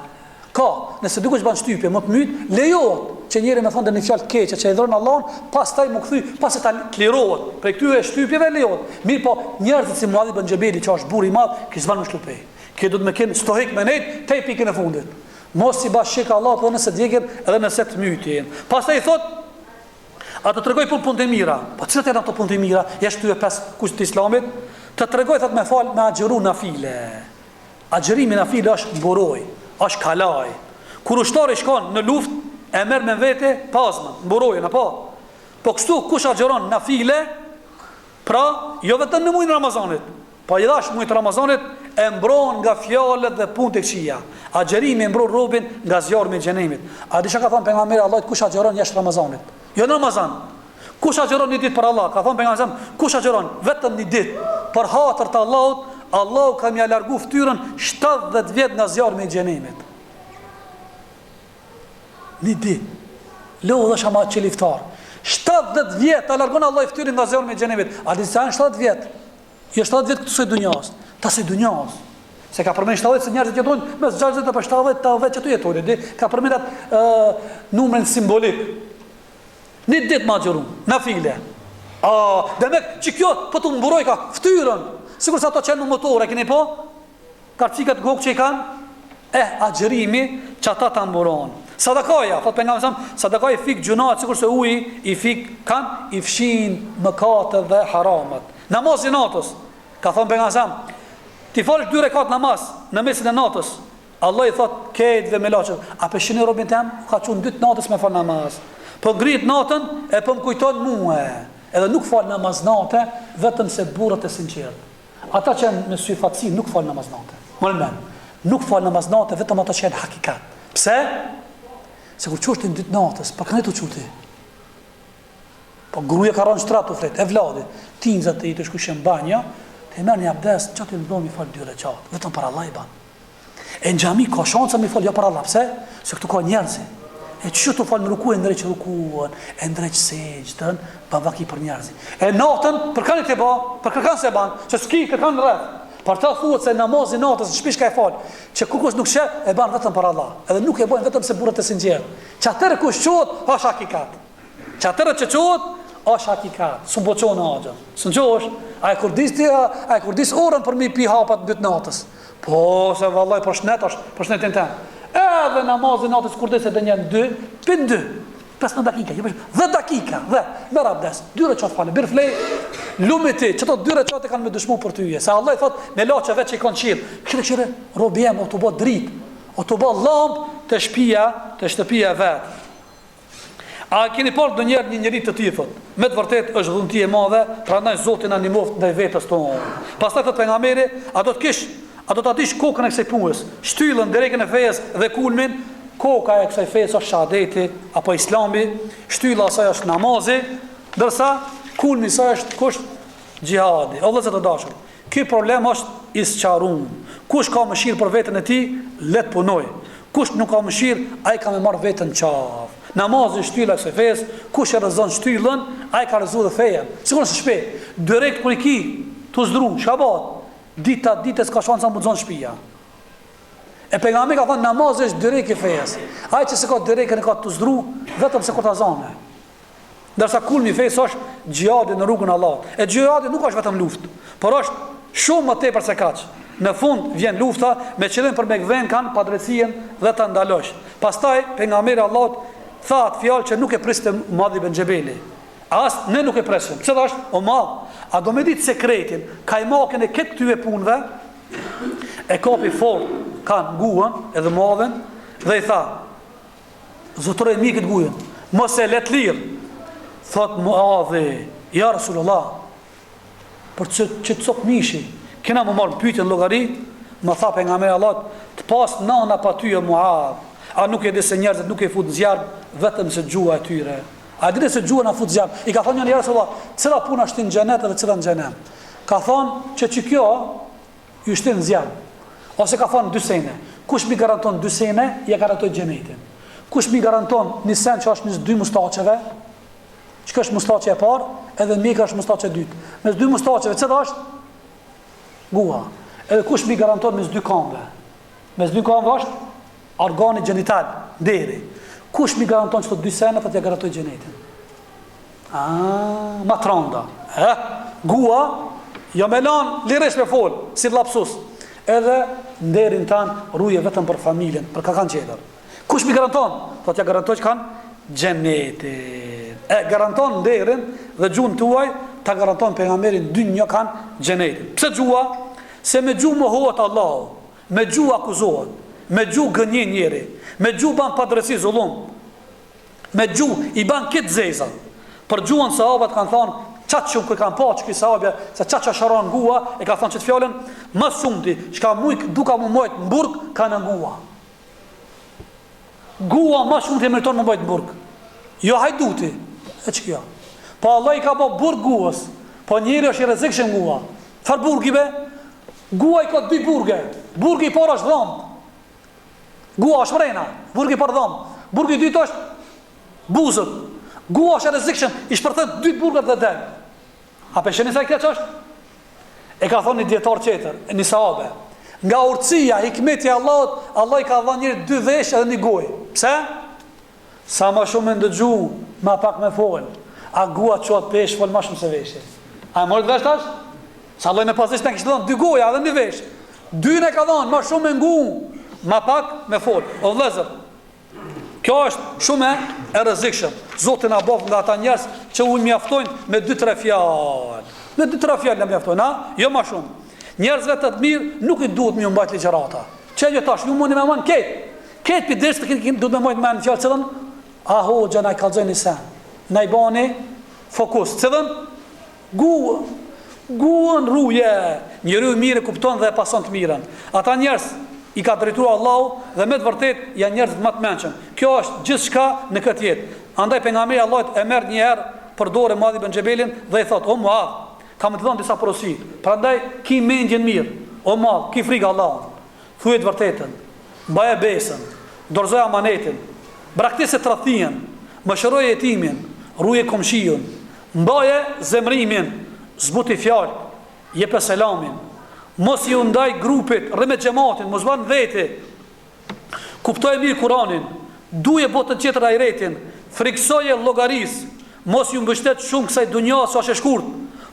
Ka, nëse dikush ban shtypje, më të myt, lejohet që njëri me thonë dhe një fjalë keqe që e dhëron Allahun, pastaj më kthy, pas ta lirohet. Prej këtyre shtypjeve lejohet. Mirë po, njerëzit si Muadh ibn Xhabeli që është burr i madh, që s'van më shtupej. Që do të më kenë stohik me nejt, te pikën e fundit. Mos i bash shik Allah, po nëse djegën edhe nëse të mytin. Pastaj i thot, ato tregoj punë të mira. Po cilat janë ato punë të mira? Jashtë këtyre 5 kushte të Islamit, të tregoj thot me fal me agjëru nafile. Agjërimi nafile është mburoj, është kalaj. Kur ushtari shkon në luftë, e merr me vete pazmën, mburojën apo. Po kështu kush agjëron nafile, pra jo vetëm në muajin Ramazanit, po i dash muajit Ramazanit e mbron nga fjalët dhe punët e këqija. Agjërimi e mbron robën nga zjarmi i xhenemit. A di çka ka thënë pejgamberi Allahut, kush agjëron jashtë Ramazanit? Jo në Ramazan. Kush agjëron një ditë për Allah? Ka thënë pejgamberi, kush agjëron vetëm një ditë për hatër të Allahut, Allahu ka mja largu ftyrën 70 vjet nga zjarmi i xhenemit. Një ditë. Lodhesh ama qeliftar. 70 vjet ta largon Allah ftyrën nga zjarmi i xhenemit. A di sa janë 70 vjet? Jo 70 vjet këtu së dunjas, ta së dunjas. Se ka përmend 70 se njerëzit jetojnë mes 60 apo 70 që tu jetojnë, di, ka përmend atë numrin simbolik. Një ditë ma xherum, nafile. Demek që kjo po të mburoj ka ftyrën. Sigur sa ato qenë në motore, keni po? Karcikat gokë që i kanë? Agjërimi që ata të mburon. Sadakaja, thot pejgamberi sa, sadakaja i fik gjunat, sikur se uji i fik kanë, i fshin mëkatet dhe haramat. Namazi natës, ka thonë pejgamberi sa, ti falësh 2 rekat namaz në mesin e natës. Allah i thot kejt dhe me laqët, a peshini robin tem, ka qunë 2 natës me fal namaz. Po ngrit natën e po më kujton mua. Edhe nuk fal namaz natë, vetëm se burrat e sinqertë. Ata që janë me syfatësi nuk fal namaz natë. Mëllmen, nuk fal namaz natë, vetëm ata që janë hakikat. Pse? Se kur qështë në 2 natës, pa kanë të quti. Po gruja ka rënë shtrat të flet, e vladi, tinzat e i të shkushen banja, të i merë një abdes, që të i ndonë mi fal 2 rekat, vetëm për Allah i ban. E në gjami ka shansa mi fal, jo për Allah, pse? Se këtu ka njerëzi. E që të falë në ruku e ndreqë rukuën, e ndreqë sejtën, ba vaki për njerëzi. E natën, për kanë i të ba, për kërkan se banë, që s'ki kërkan në rreth. Për ta thuët se namazin natës, në shpish ka e falë, që kukush nuk shë, e banë vetëm për Allah. Edhe nuk e bojnë vetëm se burët e sinqerë. Që atërë kush qotë, është hakikat. Që atërë që qotë, është hakikat. Së më boqonë agjën. Së në qosh, a e kurdis orën për mi pi hapat në 2 natës. Po, se vallaj, për shnetin tem. Edhe namazin natës kurdis e dhe njën 2, pin 2, 15 dakika, 10 dakika, dhe merë abdes, 2 reqat falë, birë flej, lume ti, që to 2 reqat e kanë me dëshmu për tyje, se Allah i thot, me laqe veç që i kanë qirë, këshire, robi jem, o të bo drit, o të bo lamp të shtëpia vetë. A keni parë do njerë një njëri të ti, thot, me të vërtet është dhunti e madhe, pra ndaj Zotin animoft ndaj vetës tonë. Pastaj thot pejgamberi, a do të adish kokën e kësaj punës, shtyllën, direkën e fejes dhe kulmin, koka e kësaj fejes është shahadeti, apo islami, shtylla asaj është namazi, dërsa kulmi saj është kusht gjihadi. O vëllezër të dashur, ky problem është isqarun. Kush ka mëshirë për veten e tij, let punoj. Kush nuk ka mëshirë, ai ka me marr veten qaf. Namazi shtylla e kësaj fejes, kush e rrezon shtyllën, ai ka rrezuar dhe fejen. Sigurisht se shpejt, direkt kur i ki tu zdru, çka bëhet? Ditë s'ka shansa më zonë shpia. E pejgamberi ka thënë namazi është dyrek i fejes. Ai që s'ka dyrekën e ka të zdru, vetëm se kur ta zane. Ndërsa kulmi i fesë është xhihadi në rrugën e Allahut. E xhihadi nuk është vetëm luftë, por është shumë më tepër se kaq. Në fund vjen lufta me qëllim për me gdhen kanë padrejtinë dhe ta ndalosh. Pastaj pejgamberi Allahut tha atë fjalë që nuk e priste Muadh ibn Xhebeli. As ne nuk e presim. Pse thash? O Muadh, a do më ditë sekretin, kajmakën e këtë tyve punëve? E kapi fort kanë guën edhe Muadhin dhe i tha: "Zotëre mi këtë gujën, mos e let lirë." Thot Muadhi: "Ja Rasulullah, për që të cop mishi, kena më marrë pyetje në llogari." Më tha pejgamberi Allah: "Të pas nana pa ty e Muadh, a nuk e di se njerëzit nuk e fut në zjarr vetëm se gjua e tyre? A di se gjua na fut në zjarr?" I ka thonë ja Rasulullah: "Cila puna është në xhenet dhe cila në xhenem?" Ka thonë që kjo ju shtin në zjarr. Ose ka thonë dy sene. Kush mi garanton dy sene, ja garantoj xhenetin. Kush mi garanton një sen që është mes dy mustaqeve, që është mustaqe e parë, edhe mika është mustaqe e dytë. Mes dy mustaqeve çfarë është? Gua. Edhe kush mi garanton mes dy këmbëve? Mes dy këmbëve është organi gjenital, deri. Kush mi garanton çto dy sene për t'ia garantoj xhenetin? Matronda. Gua, jo me lan liresh me fol, si lapsus. Edhe nderin tan ruje vetëm për familjen, për ka kanë qeter. Kush mi garanton? Po t'ia garantoj që kanë xhenetin. E garanton nderin dhe gjuhën tuaj, ta garanton pejgamberin dynjë kanë xhenetin. Pse gjua? Se me gjuhë mohohet Allahu, me gjuhë akuzohet, me gjuhë gënjen njeri, me gjuhë ban padresi zullum, me gjuhë i ban këtë zezat. Për gjuhën sahabët kanë thonë, qatë shumë kërë kanë pa që këj sahabja, se qatë që sharon gua, e ka thonë që të fjallën, më sumti, shka mujk duka më mojt në burg, ka në gua. Gua më shumë të meriton më mojt në burg. Jo hajduti, e që kjo. Po Allah i ka po burg guës, po njëri është i rezikshëm gua. Farë burgive? Gua i ka dy burge. Burgi i parë është dhëmë. Gua është mrena, burgi i parë dhëmë. Burgi i dytë është buzët. Gua është e rezikshëm, i shpërthet dy burgat dhe del. A pesheni sa i këtë që është? E ka thonë një djetar qeter, një sahabe. Nga urtësia, hikmeti Allahut, Allah i ka dhënë njëri dy vesh edhe një gojë. Pse? Sa ma shumë me ndëgju, ma pak me folë. A gua qohat pesh, folë ma shumë se veshë. A e morë të vesh tash? Sa Allah i me pasisht me kështë dhënë dy goja edhe një vesh. Dy ne ka dhënë, ma shumë me ngu, ma pak me folë. O vlezër, kjo është shumë e rrezikshëm. Zoti na bof nga ata njerëz që u mjaftojnë me 2-3 fjalë. Me 2-3 fjalë na mjaftojnë, ha? Jo më shumë. Njerëzve të mirë nuk i duhet më mbajt ligjërata. Çe tash, ju mundi më mban këtë pidës të duhet më mbajt më fjalë çelën. Aho xhana kallzoni sa. Na i bani fokus. Çelën? Guën ruje. Njeriu i mirë kupton dhe e pason të mirën. Ata njerëz i ka drejtuar Allahu dhe me të vërtet janë njerëz më të mençëm. Kjo është gjithçka në këtë jetë. Andaj pejgamberi Allahut e merr një herë për dorë Muadh ibn Xhebelin dhe i thot: "O Muadh, kam të dhënë disa porosi. Prandaj ki mendjen mirë. O Muadh, ki frikë Allahut. Thuaj të vërtetën. Mbaje besën, dorëzoj amanetin, braktisë tradhien, mëshiroj jetimin, ruaj komshiun, mbaje zemrimin, zbuti fjalë, jep selamin. Mos i ndaj grupit, rre me xhamatin, mos ban vete. Kuptoj mirë Kur'anin, duje botën tjetër ajretin, friksoje llogaris, mos ju mbështet shumë kësaj dunjas sa është e shkurt.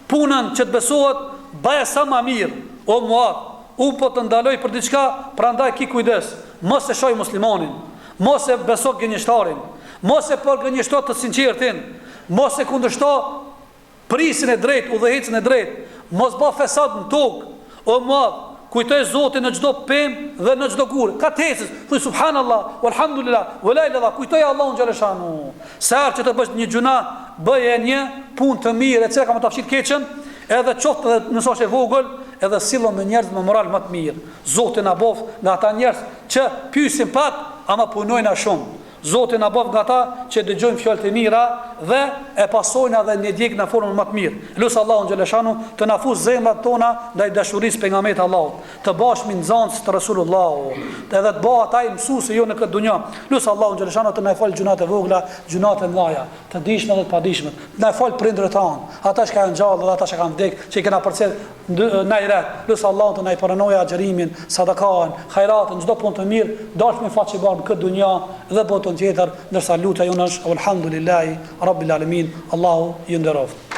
Punën që të besohet, baje sa më mirë. O Muadh, u po të ndaloj për diçka, prandaj ki kujdes. Mos e shoj muslimanin, mos e beso gënjeshtarin, mos e për gënjeshto të sinqertin, mos e kundërshto prisin e drejt, udhëhecën e drejt, mos bë fesad në tokë. O Muadh, kujtoj Zotin në çdo pemë dhe në çdo gur. Ka tesës, thuaj subhanallah, walhamdulillah, wala ilaha illallah, kujtoj Allahun xhaleshanu. Sa që të bësh një gjuna, bëje një punë të mirë, e cila ka më të fshit keqen, edhe qoftë edhe nëse është e vogël, edhe sillon me njerëz me moral më të mirë. Zoti na bof nga ata njerëz që pyesin pak, ama punojnë shumë. Zoti na bëf nga ata që dëgjojnë fjalët e mira dhe e pasojnë edhe ne djeg në formën më të mirë. Lut Allahun xhaleshanu të na fuz zemrat tona ndaj dashurisë pejgamberit Allahut, të bashmi nxënës të Resulullah, edhe të bëhet ata mësuesi jo në këtë dunjë. Lut Allahun xhaleshanu të na fal gjunat e vogla, gjunat e mëdha, të dijshme dhe të padijshme. Na fal prindërit tanë, ata që kanë gjallë dhe ata që kanë vdekur, që kena përcjell në iret. Lut Allahun të na pranojë xherimin, sadakan, khairatën, çdo punë të mirë, dashmi fat që bën në këtë dunjë dhe botën tjetër, ndërsa lutja jonë është alhamdulillahi rabbil alamin, Allahu ju nderoft.